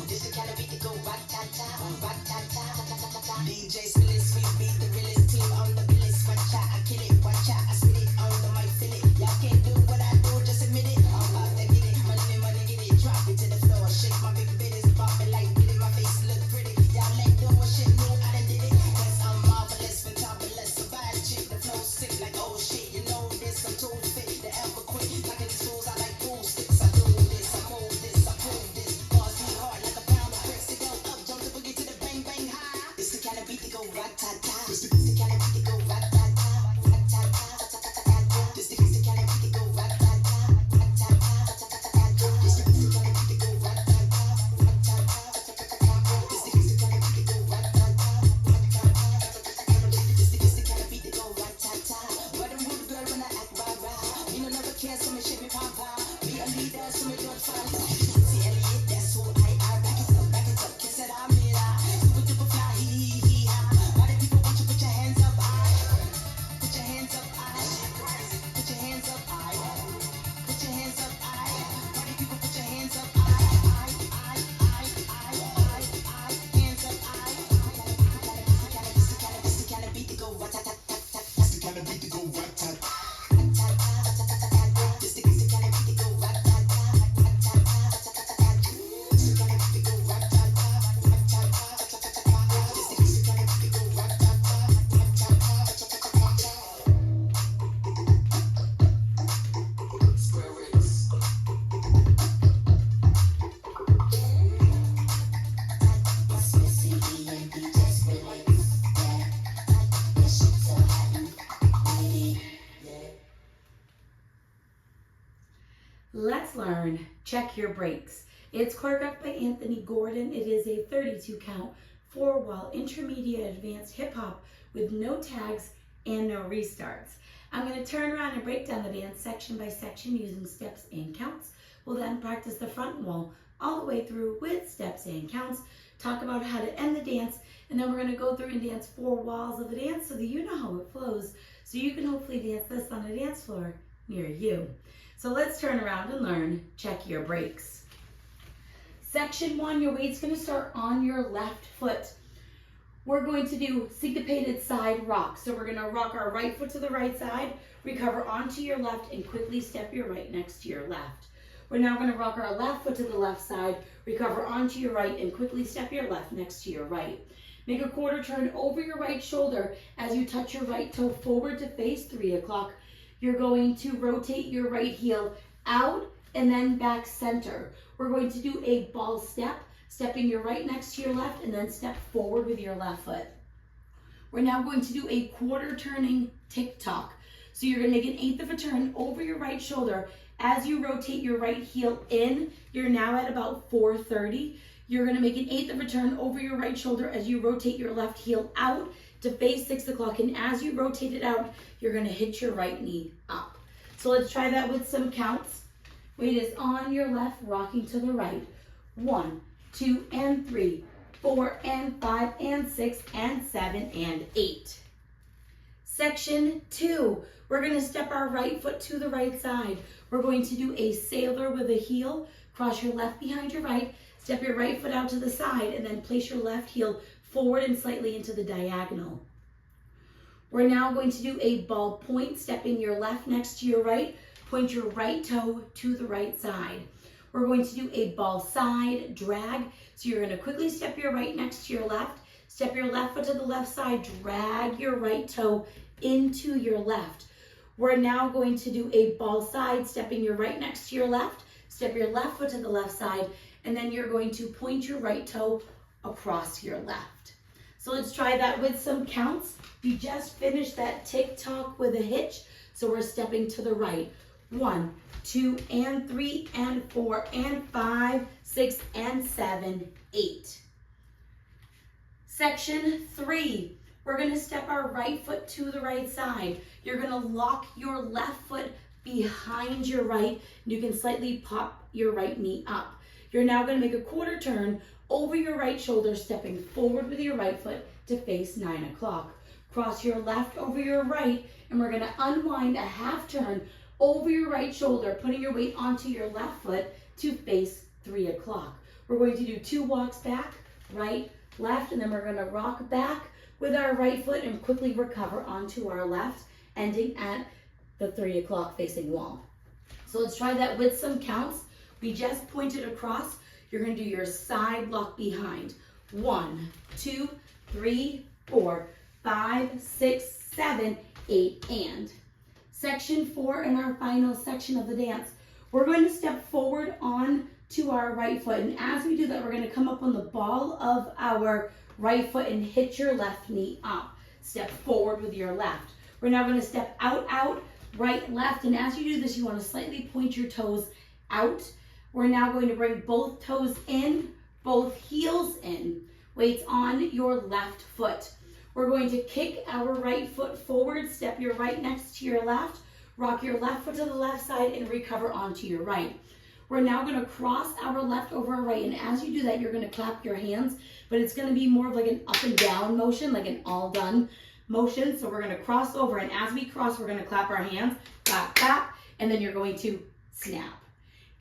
This the kind of beat that go DJ Skillet, sweet beat, the realest team on the realest. Watch out, I kill it, watch out, I spit it on the mic, feel it. Y'all can't do what I do, just admit it. I'm about to get it, money, get it. Drop it to the floor, shake my big bitties, bopping like get it. My face look pretty. Y'all ain't doing shit new, I done did it. Cause I'm marvelous, fantabulous. Somebody chick, the flow sick like oh shit. You know this, I'm too fit, the ever quick. Like in the schools, I like pool sticks. I do this, I move this, I prove this. Bars me hard like a pound of bricks. They go up, jump the boogie to the bang bang high. It's the kind of beat that go rat-ta-ta. It's the kind of beat that go rat-ta-ta, rat-ta-ta, rat-ta-ta-ta. It's the kind of beat that go rat-ta-ta, rat-ta-ta, rat-ta-ta-ta. It's the kind of beat that go rat-ta-ta, rat-ta-ta, rat-ta-ta-ta. It's the kind of beat that go rat-ta-ta, rat-ta-ta-ta. It's the kind of beat that go rat-ta-ta. But I'm rude girl when I act rah-rah. Me no never care, so me shake me pop-pop. Be a leader, so me don't follow. See Elliot, that's who I are. Back it up, kiss it, I'm it. Super duper fly, hee. Why do people want you put your hands up high? Put your hands up high. Put your hands up high. Put your hands up high. Why do people put your hands up high? Hands up high. It's the kind of beat that go rat-ta-ta-ta-ta. It's the kind of beat that go rat-ta-ta. It's the kind of beat that go rat-ta-ta. It's the kind of beat that go rat-ta-ta. Let's learn Check Your Brakes. It's choreographed by Anthony Gordon. It is a 32 count, 4-wall, intermediate, advanced hip hop with no tags and no restarts. I'm going to turn around and break down the dance section by section using steps and counts. We'll then practice the front wall all the way through with steps and counts, talk about how to end the dance, and then we're going to go through and dance 4 walls of the dance so that you know how it flows, so you can hopefully dance this on a dance floor near you. So let's turn around and learn Check Your Brakes. Section 1, your weight's going to start on your left foot. We're going to do syncopated side rock. So we're going to rock our right foot to the right side, recover onto your left, and quickly step your right next to your left. We're now going to rock our left foot to the left side, recover onto your right, and quickly step your left next to your right. Make a quarter turn over your right shoulder as you touch your right toe forward to face 3 o'clock. You're going to rotate your right heel out and then back center. We're going to do a ball step, stepping your right next to your left and then step forward with your left foot. We're now going to do a quarter turning tick-tock. So you're going to make an 1/8 of a turn over your right shoulder. As you rotate your right heel in, you're now at about 430. You're going to make an 1/8 of a turn over your right shoulder as you rotate your left heel out to face 6 o'clock, and as you rotate it out, you're going to hit your right knee up. So let's try that with some counts. Weight is on your left, rocking to the right. 1, 2, and 3, 4, and 5, and 6, and 7, and 8. Section 2, we're going to step our right foot to the right side. We're going to do a sailor with a heel, cross your left behind your right, step your right foot out to the side, and then place your left heel forward and slightly into the diagonal. We're now going to do a ball point, stepping your left next to your right, point your right toe to the right side. We're going to do a ball side drag, so you're going to quickly step your right next to your left, step your left foot to the left side, drag your right toe into your left. We're now going to do a ball side, stepping your right next to your left, step your left foot to the left side, and then you're going to point your right toe across your left. So let's try that with some counts. You just finished that tick-tock with a hitch, so we're stepping to the right. 1, 2, and 3, and 4, and 5, 6, and 7, 8. Section 3, we're going to step our right foot to the right side. You're going to lock your left foot behind your right. You can slightly pop your right knee up. You're now going to make a quarter turn over your right shoulder, stepping forward with your right foot to face 9 o'clock. Cross your left over your right, and we're going to unwind a half turn over your right shoulder, putting your weight onto your left foot to face 3 o'clock. We're going to do 2 walks back, right, left, and then we're going to rock back with our right foot and quickly recover onto our left, ending at the 3 o'clock facing wall. So let's try that with some counts. We just pointed across. You're going to do your side lock behind. 1, 2, 3, 4, 5, 6, 7, 8, and. Section 4 in our final section of the dance. We're going to step forward on to our right foot, and as we do that, we're going to come up on the ball of our right foot and hit your left knee up. Step forward with your left. We're now going to step out, right, left, and as you do this, you want to slightly point your toes out. We're now going to bring both toes in, both heels in. Weights on your left foot. We're going to kick our right foot forward, step your right next to your left, rock your left foot to the left side, and recover onto your right. We're now going to cross our left over our right, and as you do that, you're going to clap your hands, but it's going to be more of like an up and down motion, like an all done motion. So we're going to cross over, and as we cross, we're going to clap our hands, clap, clap, and then you're going to snap.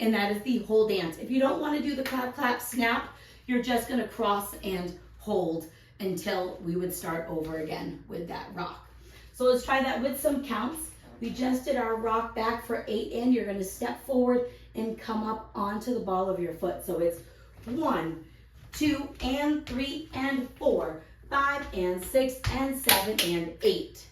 And that is the whole dance. If you don't want to do the clap, clap, snap, you're just going to cross and hold until we would start over again with that rock. So let's try that with some counts. We just did our rock back for 8 in. You're going to step forward and come up onto the ball of your foot. So it's 1, 2, and 3, and 4, 5, and 6, and 7, and 8.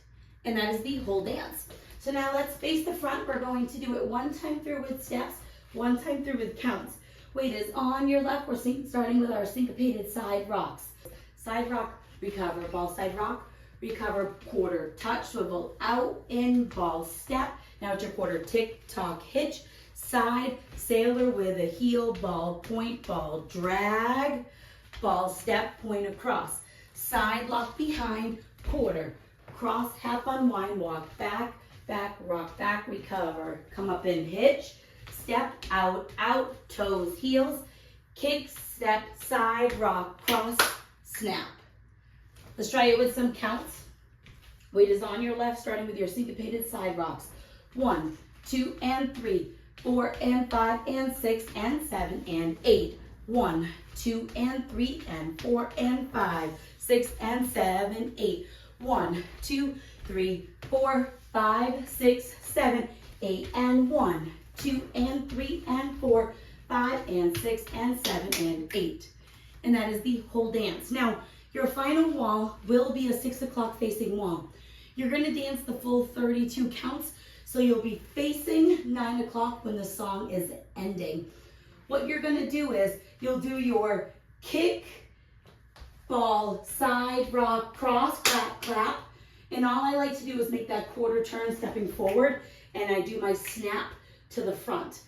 And that is the whole dance. So now let's face the front. We're going to do it 1 time through with steps, 1 time through with counts. Weight is on your left. We're starting with our syncopated side rocks. Side rock, recover, ball side rock, recover, quarter touch, swivel out, in, ball step. Now it's your quarter tick tock hitch, side sailor with a heel, ball point, ball drag, ball step, point across. Side lock behind, quarter, cross, half unwind, walk back, back, rock back, recover, come up in hitch, step, out, toes, heels, kick, step, side, rock, cross, snap. Let's try it with some counts. Weight is on your left, starting with your syncopated side rocks. 1, 2, and 3, 4, and 5, and 6, and 7, and 8. 1, 2, and 3, and 4, and 5, 6, and 7, 8. 1, 2, 3, 4, 5, 6, 7, 8, and 1, 2, and 3, and 4, 5, and 6, and 7, and 8. And that is the whole dance. Now, your final wall will be a 6 o'clock facing wall. You're going to dance the full 32 counts, so you'll be facing 9 o'clock when the song is ending. What you're going to do is you'll do your kick, ball, side, rock, cross, clap, clap. And all I like to do is make that quarter turn stepping forward, and I do my snap to the front.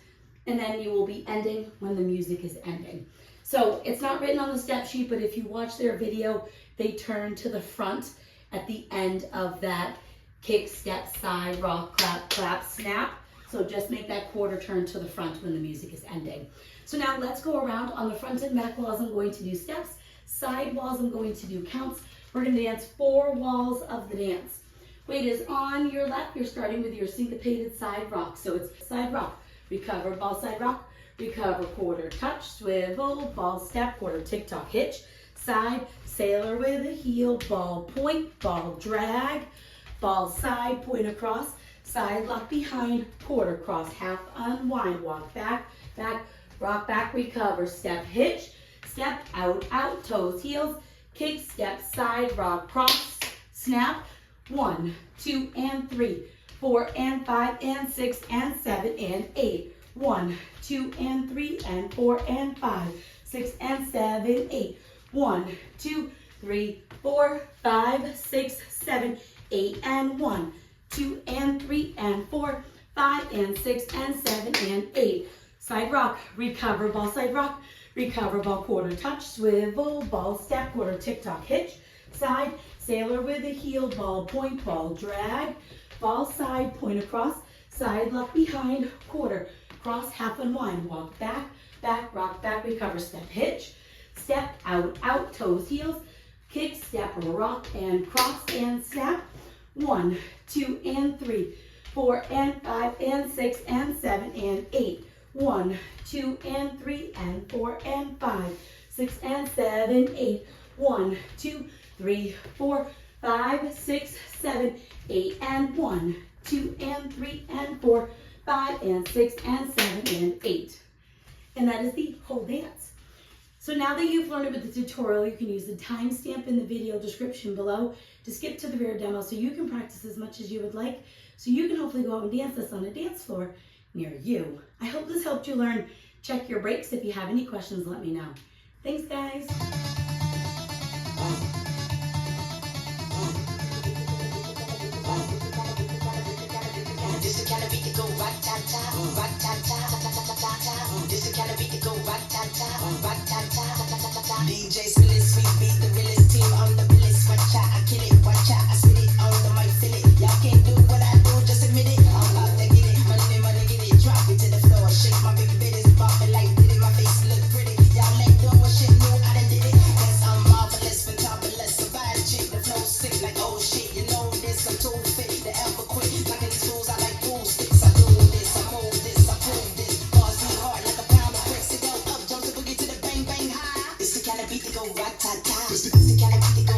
And then you will be ending when the music is ending. So it's not written on the step sheet, but if you watch their video, they turn to the front at the end of that kick, step, side, rock, clap, clap, snap. So just make that quarter turn to the front when the music is ending. So now let's go around. On the front and back walls, I'm going to do steps. Side walls, I'm going to do counts. We're going to dance 4 walls of the dance. Weight is on your left. You're starting with your syncopated side rock. So it's side rock, recover, ball side rock, recover, quarter touch, swivel, ball step, quarter tick tock hitch, side, sailor with a heel, ball point, ball drag, ball side, point across, side lock behind, quarter cross, half unwind, walk back, back, rock back, recover, step hitch, step, out, toes, heels, kick, step, side, rock, cross, snap, 1, 2, and 3, 4, and 5, and 6, and 7, and 8. 1, 2, and 3, and 4, and 5, 6, and 7, 8. 1, 2, 3, 4, 5, 6, 7, 8, and 1, 2, and 3, and 4, 5, and 6, and 7, and 8. Side rock, recover, ball side rock, recover, ball quarter touch, swivel, ball step, quarter tick tock hitch, side, sailor with a heel, ball point, ball drag, ball side, point across, side lock behind, quarter, cross, half unwind, walk back, back, rock back, recover, step hitch, step, out, toes, heels, kick, step, rock, and cross, and snap, 1, 2, and 3, 4, and 5, and 6, and 7, and 8. 1, 2, and 3, and 4, and 5, 6, and 7, 8. 1, 2, 3, 4, 5, 6, 7, 8, and 1, 2, and 3, and 4, 5, and 6, and 7, and 8. And that is the whole dance. So now that you've learned it with the tutorial, you can use the timestamp in the video description below to skip to the rear demo so you can practice as much as you would like, so you can hopefully go out and dance this on a dance floor near you. I hope this helped you learn check your brakes. If you have any questions, let me know. Thanks, guys. This the kind of beat that go rat-ta-ta, rat-ta-ta, ta-ta-ta-ta-ta. This the kind of beat that go rat-ta-ta, rat-ta-ta, ta-ta-ta-ta. DJ Spillis, we beat the realest team on the billis. Watch out, I kill it, watch out, I spit it on the mic, feel it. Y'all can't do what I do, just admit it. I'm about to get it, money, get it. Drop it to the floor, shake my big bitties, bopping like did it. My face look pretty. Y'all let go of shit, new, I done did it. Yes, I'm marvelous, fantabulous, a bad chick, the flow sick like oh shit. You know this, I'm too fit to ever quit. Like these fools, I like pool sticks. I do this, I move this, I prove this. Bars be hard like a pound of bricks. It go up, jump to boogie to the bang bang high. This the kind of beat that go rat-ta-ta. This the kind of beat that go